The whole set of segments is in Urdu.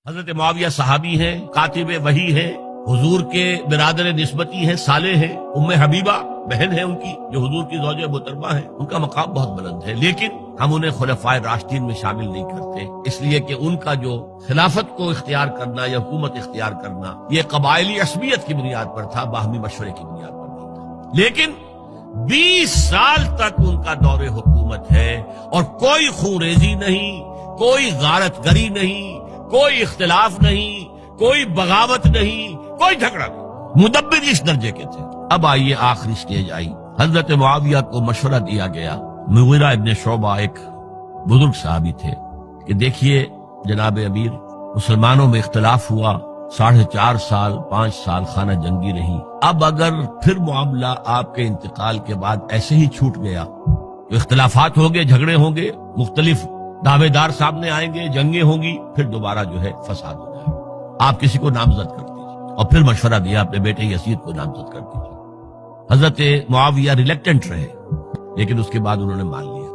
حضرت معاویہ صحابی ہیں، کاتب وحی ہیں، حضور کے برادر نسبتی ہیں، صالح ہیں، ام حبیبہ بہن ہے ان کی جو حضور کی زوجہ محترمہ ہے، ان کا مقام بہت بلند ہے، لیکن ہم انہیں خلفائے راشدین میں شامل نہیں کرتے، اس لیے کہ ان کا جو خلافت کو اختیار کرنا یا حکومت اختیار کرنا یہ قبائلی عصبیت کی بنیاد پر تھا، باہمی مشورے کی بنیاد پر نہیں تھا۔ لیکن 20 سال تک ان کا دور حکومت ہے اور کوئی خون ریزی نہیں، کوئی غارت گری نہیں، کوئی اختلاف نہیں، کوئی بغاوت نہیں، کوئی جھگڑا نہیں، مدبر اس درجے کے تھے۔ اب آئیے آخری سٹیج آئی، حضرت معاویہ کو مشورہ دیا گیا، مغیرہ ابن شعبہ ایک بزرگ صحابی تھے، کہ دیکھیے جناب امیر، مسلمانوں میں اختلاف ہوا، 4.5 سال 5 سال خانہ جنگی رہی، اب اگر پھر معاملہ آپ کے انتقال کے بعد ایسے ہی چھوٹ گیا تو اختلافات ہوں گے، جھگڑے ہوں گے، مختلف دعوے دار سامنے آئیں گے، جنگیں ہوں گی، پھر دوبارہ جو ہے فساد ہو جائے گا، آپ کسی کو نامزد کر دیجیے۔ اور پھر مشورہ دیا اپنے بیٹے یزید کو نامزد کر دیجیے۔ حضرت معاویہ ریلیکٹنٹ رہے، لیکن اس کے بعد انہوں نے مان لیا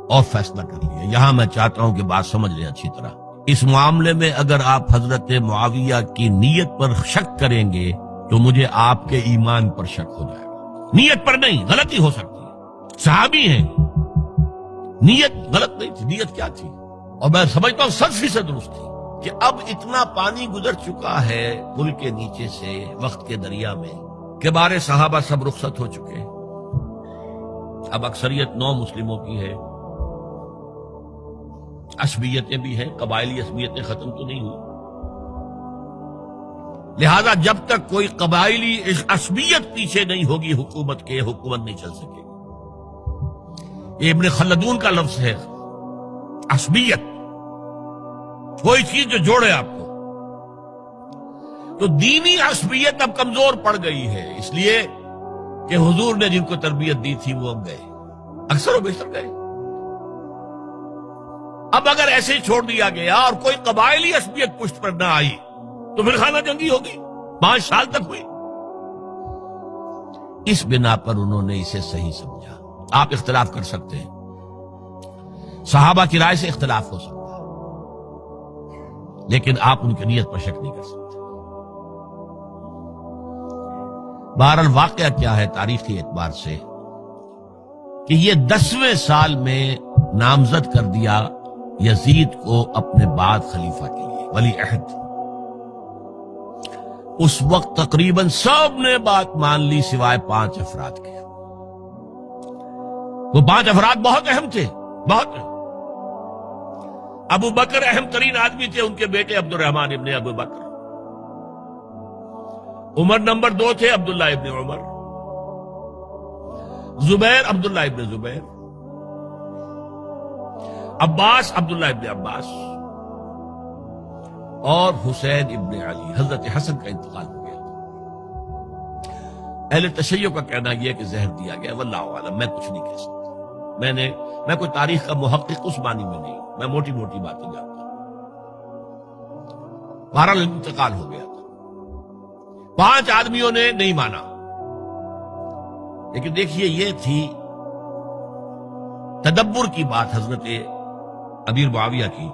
اور فیصلہ کر لیا۔ یہاں میں چاہتا ہوں کہ بات سمجھ لیں اچھی طرح، اس معاملے میں اگر آپ حضرت معاویہ کی نیت پر شک کریں گے تو مجھے آپ کے ایمان پر شک ہو جائے گا۔ نیت پر نہیں، غلطی ہو سکتی ہے، صحابی ہیں، نیت غلط نہیں تھی، نیت کیا تھی؟ اور میں سمجھتا ہوں 100% درست تھی کہ اب اتنا پانی گزر چکا ہے پل کے نیچے سے وقت کے دریا میں کہ بارے صحابہ سب رخصت ہو چکے، اب اکثریت 9 مسلموں کی ہے، عصبیتیں بھی ہیں، قبائلی عصبیتیں ختم تو نہیں ہوئی، لہذا جب تک کوئی قبائلی عصبیت پیچھے نہیں ہوگی حکومت کے، حکومت نہیں چل سکے گی۔ یہ ابن خلدون کا لفظ ہے، عصبیت، کوئی چیز جو جوڑے آپ کو۔ تو دینی عصبیت اب کمزور پڑ گئی ہے، اس لیے کہ حضور نے جن کو تربیت دی تھی وہ اب گئے، اکثر و بیشتر گئے۔ اب اگر ایسے چھوڑ دیا گیا اور کوئی قبائلی عصبیت پشت پر نہ آئی تو پھر خانہ جنگی ہوگی، 5 سال تک ہوئی۔ اس بنا پر انہوں نے اسے صحیح سمجھا۔ آپ اختلاف کر سکتے ہیں، صحابہ کی رائے سے اختلاف ہو سکتا ہے، لیکن آپ ان کی نیت پر شک نہیں کر سکتے۔ بہرحال واقعہ کیا ہے تاریخی اعتبار سے کہ یہ 10ویں سال میں نامزد کر دیا یزید کو اپنے بعد خلیفہ کے لیے، ولی عہد۔ اس وقت تقریباً سب نے بات مان لی سوائے 5 افراد کے۔ وہ 5 افراد بہت اہم تھے، بہت اہم۔ ابو بکر اہم ترین آدمی تھے، ان کے بیٹے عبد الرحمن ابن ابو بکر۔ عمر نمبر 2 تھے، عبداللہ ابن عمر۔ زبیر عبداللہ ابن زبیر۔ عباس عبداللہ ابن عباس، اور حسین ابن علی۔ حضرت حسن کا انتقال ہو گیا، اہل تشیع کا کہنا یہ کہ زہر دیا گیا، واللہ اعلم، میں کچھ نہیں کہہ سکتا، میں کوئی تاریخ کا محقق اس معنی میں نہیں، میں موٹی موٹی باتیں جانتا ہوں۔ بہرحال انتقال ہو گیا تھا، 5 آدمیوں نے نہیں مانا، لیکن دیکھیے یہ تھی تدبر کی بات حضرت امیر معاویہ کی۔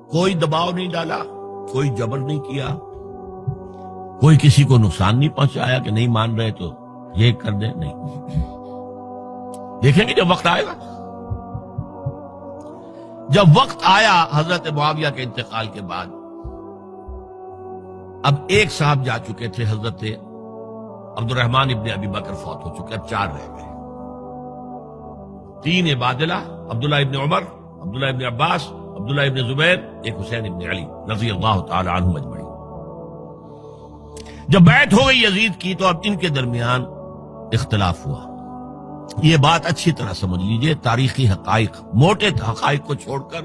کوئی دباؤ نہیں ڈالا، کوئی جبر نہیں کیا، کوئی کسی کو نقصان نہیں پہنچایا کہ نہیں مان رہے تو یہ کر دیں، نہیں۔ دیکھیں گے جب وقت آئے گا، جب وقت آیا حضرت معاویہ کے انتقال کے بعد، اب ایک صاحب جا چکے تھے، حضرت عبد الرحمن ابن ابی بکر فوت ہو چکے، اب 4 رہ گئے، 3 عبادلہ، عبداللہ ابن عمر، عبداللہ ابن عباس، عبداللہ ابن زبیر، ایک حسین ابن علی رضی اللہ تعالی عنہم اجمعین۔ جب بیعت ہو گئی یزید کی تو اب ان کے درمیان اختلاف ہوا۔ یہ بات اچھی طرح سمجھ لیجئے، تاریخی حقائق، موٹے حقائق کو چھوڑ کر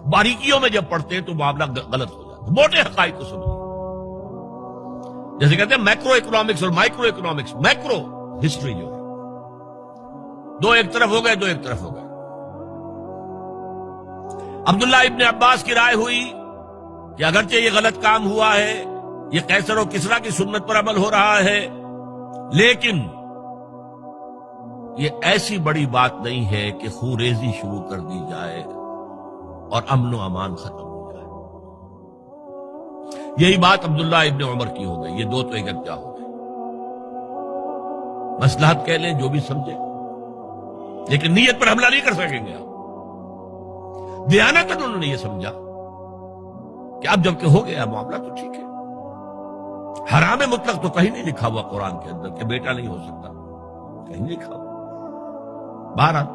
باریکیوں میں جب پڑھتے ہیں تو معاملہ غلط ہو جاتا ہے۔ موٹے حقائق کو سمجھیے، جیسے کہتے ہیں میکرو اکنامکس اور مائکرو اکنامکس۔ میکرو ہسٹری جو ہے، 2 ایک طرف ہو گئے، 2 ایک طرف ہو گئے۔ عبداللہ ابن عباس کی رائے ہوئی کہ اگرچہ یہ غلط کام ہوا ہے، یہ قیصر و کسریٰ کی سنت پر عمل ہو رہا ہے، لیکن یہ ایسی بڑی بات نہیں ہے کہ خون ریزی شروع کر دی جائے اور امن و امان ختم ہو جائے۔ یہی بات عبداللہ ابن عمر کی ہو گئی، یہ دو تو یکجا ہو گئے۔ مصلحت کہہ لیں جو بھی سمجھے، لیکن نیت پر حملہ نہیں کر سکیں گے آپ۔ دیانتاً انہوں نے یہ سمجھا کہ اب جب کہ ہو گیا معاملہ تو ٹھیک ہے۔ حرام مطلق تو کہیں نہیں لکھا ہوا قرآن کے اندر کہ بیٹا نہیں ہو سکتا، کہیں نہیں لکھا ہوا۔ بہرحال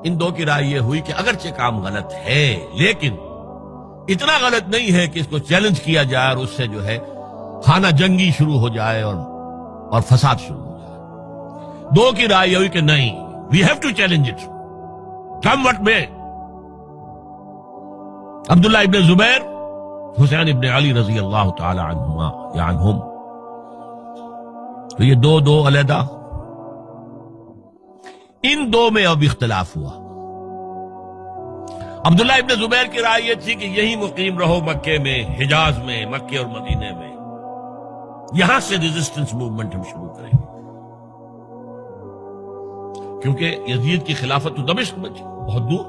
ان دو کی رائے یہ ہوئی کہ اگرچہ کام غلط ہے لیکن اتنا غلط نہیں ہے کہ اس کو چیلنج کیا جائے اور اس سے جو ہے خانہ جنگی شروع ہو جائے اور فساد شروع ہو جائے۔ دو کی رائے یہ ہوئی کہ نہیں، we have to challenge it come what میں۔ عبداللہ ابن زبیر، حسین ابن علی رضی اللہ تعالی عنہما یا عنہم، تو یہ دو علیحدہ۔ ان دو میں اب اختلاف ہوا۔ عبداللہ ابن زبیر کی رائے یہ تھی کہ یہی مقیم رہو مکے میں، حجاز میں، مکے اور مدینے میں، یہاں سے ریزسٹنس موومنٹ ہم شروع کریں گے، کیونکہ یزید کی خلافت تو دمشق میں تھی، بہت دور۔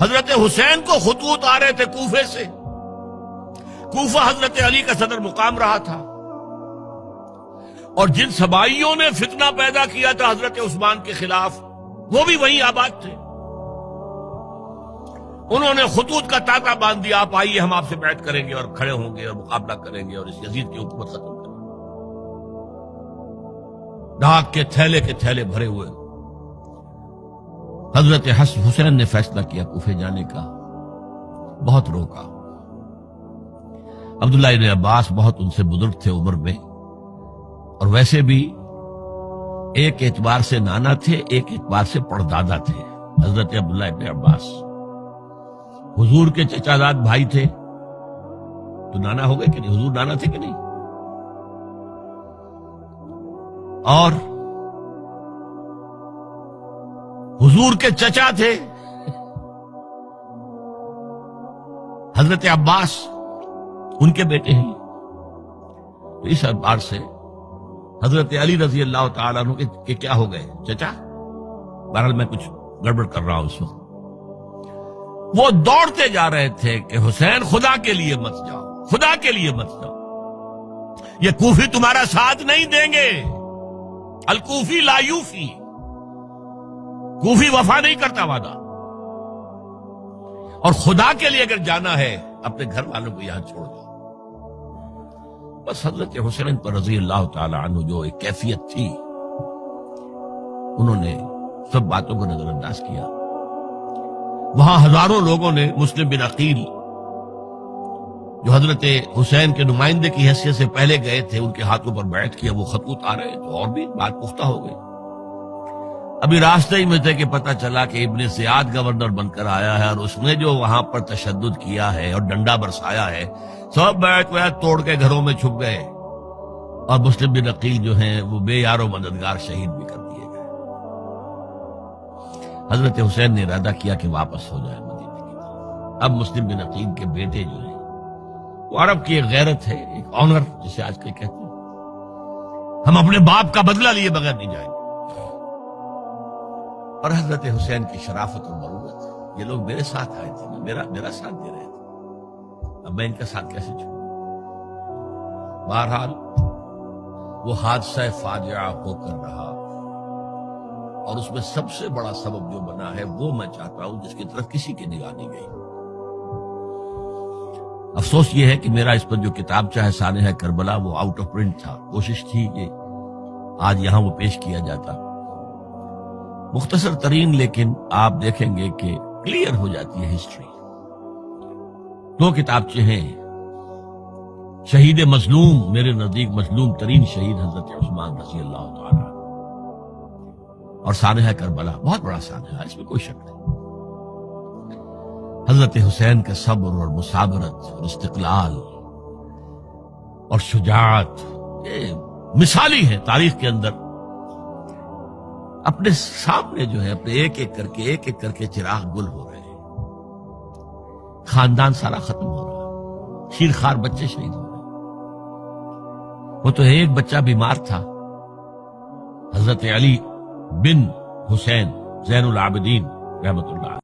حضرت حسین کو خطوط آ رہے تھے کوفے سے، کوفہ حضرت علی کا صدر مقام رہا تھا، اور جن سبائیوں نے فتنہ پیدا کیا تھا حضرت عثمان کے خلاف وہ بھی وہیں آباد تھے۔ انہوں نے خطوط کا تاتا باندھ دیا، آپ آئیے ہم آپ سے بیعت کریں گے اور کھڑے ہوں گے اور مقابلہ کریں گے اور اس یزید کی حکومت ختم کریں گے۔ ڈاک کے تھیلے بھرے ہوئے۔ حضرت حسین نے فیصلہ کیا کوفے جانے کا، بہت روکا۔ عبداللہ ابن عباس بہت ان سے بزرگ تھے عمر میں، اور ویسے بھی ایک اعتبار سے نانا تھے، ایک اعتبار سے پردادا تھے۔ حضرت عبداللہ ابن عباس حضور کے چچا زاد بھائی تھے، تو نانا ہو گئے کہ نہیں؟ حضور نانا تھے کہ نہیں؟ اور حضور کے چچا تھے حضرت عباس، ان کے بیٹے ہیں۔ تو اس اعتبار سے حضرت علی رضی اللہ تعالیٰ عنہ کے کیا ہو گئے؟ چچا۔ بہرحال میں کچھ گڑبڑ کر رہا ہوں اس وقت۔ وہ دوڑتے جا رہے تھے کہ حسین خدا کے لیے مت جاؤ، خدا کے لیے مت جاؤ، یہ کوفی تمہارا ساتھ نہیں دیں گے، الکوفی لا یوفی، کوفی وفا نہیں کرتا وعدہ، اور خدا کے لیے اگر جانا ہے اپنے گھر والوں کو یہاں چھوڑ دو۔ بس حضرت حسین پر رضی اللہ تعالی عنہ جو ایک کیفیت تھی، انہوں نے سب باتوں کو نظر انداز کیا۔ وہاں ہزاروں لوگوں نے مسلم بن عقیل جو حضرت حسین کے نمائندے کی حیثیت سے پہلے گئے تھے، ان کے ہاتھوں پر بیعت کیا۔ وہ خطوط آ رہے تو اور بھی بات پختہ ہو گئی۔ ابھی راستے ہی میں تھے کہ پتہ چلا کہ ابن زیاد گورنر بن کر آیا ہے، اور اس نے جو وہاں پر تشدد کیا ہے اور ڈنڈا برسایا ہے، سب بیعت توڑ کے گھروں میں چھپ گئے، اور مسلم بن عقیل جو ہیں وہ بے یار و مددگار شہید بھی کر دیے گئے۔ حضرت حسین نے ارادہ کیا کہ واپس ہو جائے مدینے کی طرف۔ اب مسلم بن عقیل کے بیٹے جو ہیں، وہ عرب کی ایک غیرت ہے، ایک آنر جسے آج کل کہتے ہیں، ہم اپنے باپ کا بدلہ لیے بغیر نہیں جائیں گے۔ اور حضرت حسین کی شرافت اور مروت، یہ لوگ میرے ساتھ آئے تھے، میرا ساتھ دے رہے تھے، اب میں ان کا ساتھ کیسے چھوڑوں؟ بہرحال وہ حادثہ فاجعہ ہو کر رہا، اور اس میں سب سے بڑا سبب جو بنا ہے وہ میں چاہتا ہوں جس کی طرف کسی کی نگاہ نہیں گئی۔ افسوس یہ ہے کہ میرا اس پر جو کتاب چاہے سانحہ کربلا وہ آؤٹ آف پرنٹ تھا۔ کوشش تھی کہ آج یہاں وہ پیش کیا جاتا، مختصر ترین، لیکن آپ دیکھیں گے کہ کلیئر ہو جاتی ہے ہسٹری۔ دو کتابچے ہیں، شہید مظلوم، میرے نزدیک مظلوم ترین شہید حضرت عثمان رضی اللہ تعالی، اور سانحہ کربلا، بہت بڑا سانحہ، اس میں کوئی شک نہیں۔ حضرت حسین کا صبر اور مثابرت اور استقلال اور شجاعت، یہ مثالی ہے تاریخ کے اندر۔ اپنے سامنے جو ہے اپنے ایک ایک کر کے چراغ گل ہو رہے ہیں، خاندان سارا ختم ہو رہا ہے، شیرخوار بچے شہید ہو رہے ہیں۔ وہ تو ایک بچہ بیمار تھا، حضرت علی بن حسین زین العابدین رحمت اللہ